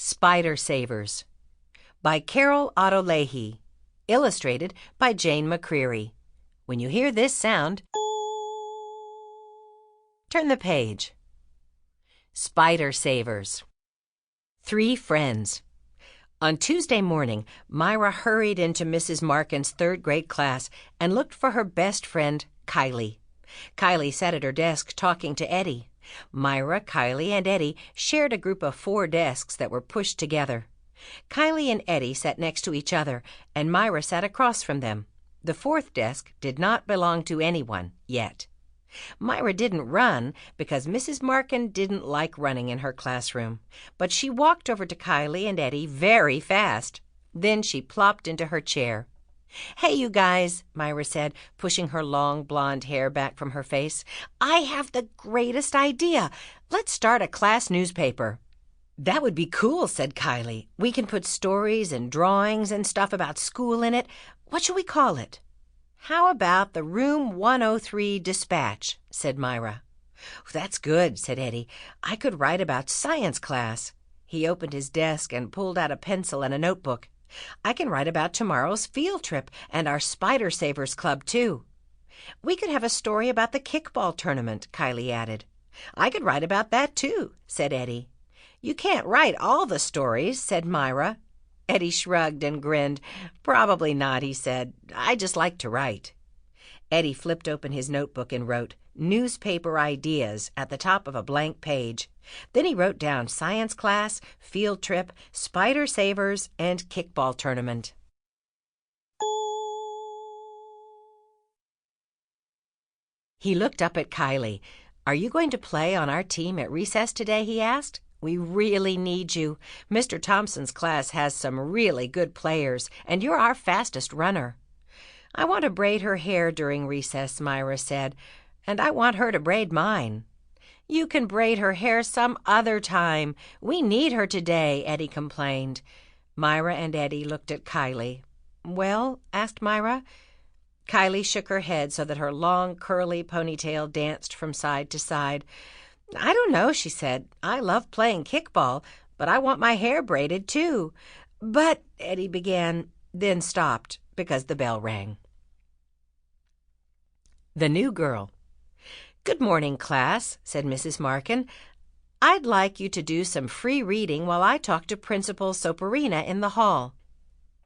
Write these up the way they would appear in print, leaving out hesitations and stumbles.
Spider Savers by Carol Ottolenghi, illustrated by Jane McCreary. When you hear this sound, turn the page. Spider Savers. 3 friends. On Tuesday morning, Myra hurried into Mrs. Markin's third-grade class and looked for her best friend, Kylie. Kylie sat at her desk talking to Eddie. Myra, Kylie, and Eddie shared a group of 4 desks that were pushed together. Kylie and Eddie sat next to each other, and Myra sat across from them. The 4th desk did not belong to anyone yet. Myra didn't run because Mrs. Markin didn't like running in her classroom, but she walked over to Kylie and Eddie very fast. Then she plopped into her chair. "Hey, you guys," Myra said, pushing her long blonde hair back from her face. "I have the greatest idea. Let's start a class newspaper." "That would be cool," said Kylie. "We can put stories and drawings and stuff about school in it. What shall we call it?" "How about the Room 103 Dispatch?" said Myra. "That's good," said Eddie. "I could write about science class." He opened his desk and pulled out a pencil and a notebook. "I can write about tomorrow's field trip and our Spider Savers Club, too." "We could have a story about the kickball tournament," Kylie added. "I could write about that, too," said Eddie. "You can't write all the stories," said Myra. Eddie shrugged and grinned. "Probably not," he said. "I just like to write." Eddie flipped open his notebook and wrote "Newspaper Ideas" at the top of a blank page. Then he wrote down science class, field trip, Spider Savers, and kickball tournament. He looked up at Kylie. "Are you going to play on our team at recess today?" he asked. "We really need you. Mr. Thompson's class has some really good players, and you're our fastest runner." "I want to braid her hair during recess," Myra said, "and I want her to braid mine." "You can braid her hair some other time. We need her today," Eddie complained. Myra and Eddie looked at Kylie. "Well?" asked Myra. Kylie shook her head so that her long, curly ponytail danced from side to side. "I don't know," she said. "I love playing kickball, but I want my hair braided, too." "But," Eddie began, then stopped because the bell rang. The new girl. "Good morning, class," said Mrs. Markin. "I'd like you to do some free reading while I talk to Principal Soperina in the hall."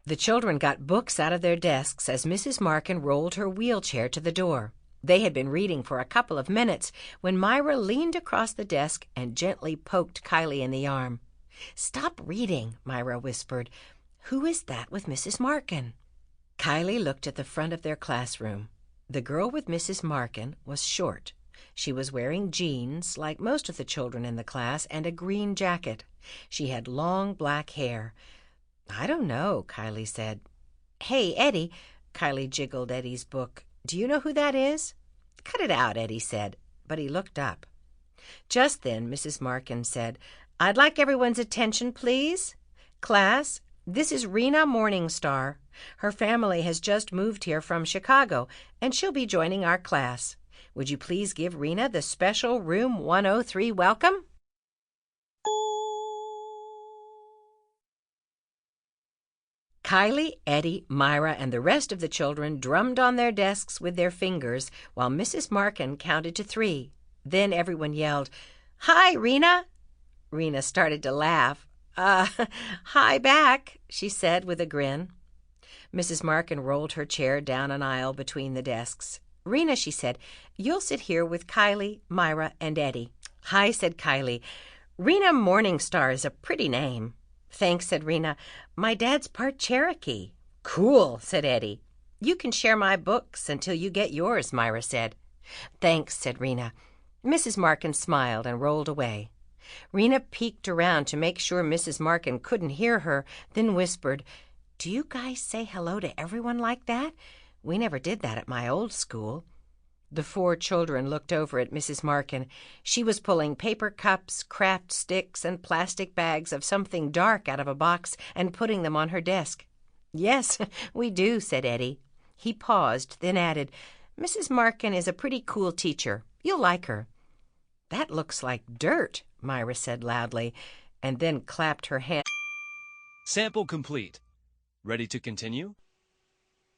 The children got books out of their desks as Mrs. Markin rolled her wheelchair to the door. They had been reading for a couple of minutes when Myra leaned across the desk and gently poked Kylie in the arm. "Stop reading," Myra whispered. "Who is that with Mrs. Markin?" Kylie looked at the front of their classroom. The girl with Mrs. Markin was short. She was wearing jeans, like most of the children in the class, and a green jacket. She had long black hair. "I don't know," Kylie said. "Hey, Eddie," Kylie jiggled Eddie's book. "Do you know who that is?" "Cut it out," Eddie said, but he looked up. Just then Mrs. Markin said, "I'd like everyone's attention, please. Class, this is Rena Morningstar. Her family has just moved here from Chicago, and she'll be joining our class. Would you please give Rena the special Room 103 welcome?" Kylie, Eddie, Myra, and the rest of the children drummed on their desks with their fingers while Mrs. Markin counted to 3. Then everyone yelled, "Hi, Rena!" Rena started to laugh. Hi back," she said with a grin. Mrs. Markin rolled her chair down an aisle between the desks. "Rena," she said, "you'll sit here with Kylie, Myra, and Eddie." "Hi," said Kylie. "Rena Morningstar is a pretty name." "Thanks," said Rena. "My dad's part Cherokee." "Cool," said Eddie. "You can share my books until you get yours," Myra said. "Thanks," said Rena. Mrs. Markin smiled and rolled away. Rena peeked around to make sure Mrs. Markin couldn't hear her, then whispered, "Do you guys say hello to everyone like that? We never did that at my old school." The 4 children looked over at Mrs. Markin. She was pulling paper cups, craft sticks, and plastic bags of something dark out of a box and putting them on her desk. "Yes, we do," said Eddie. He paused, then added, "Mrs. Markin is a pretty cool teacher. You'll like her." "That looks like dirt," Myra said loudly, and then clapped her hand. Sample complete. Ready to continue?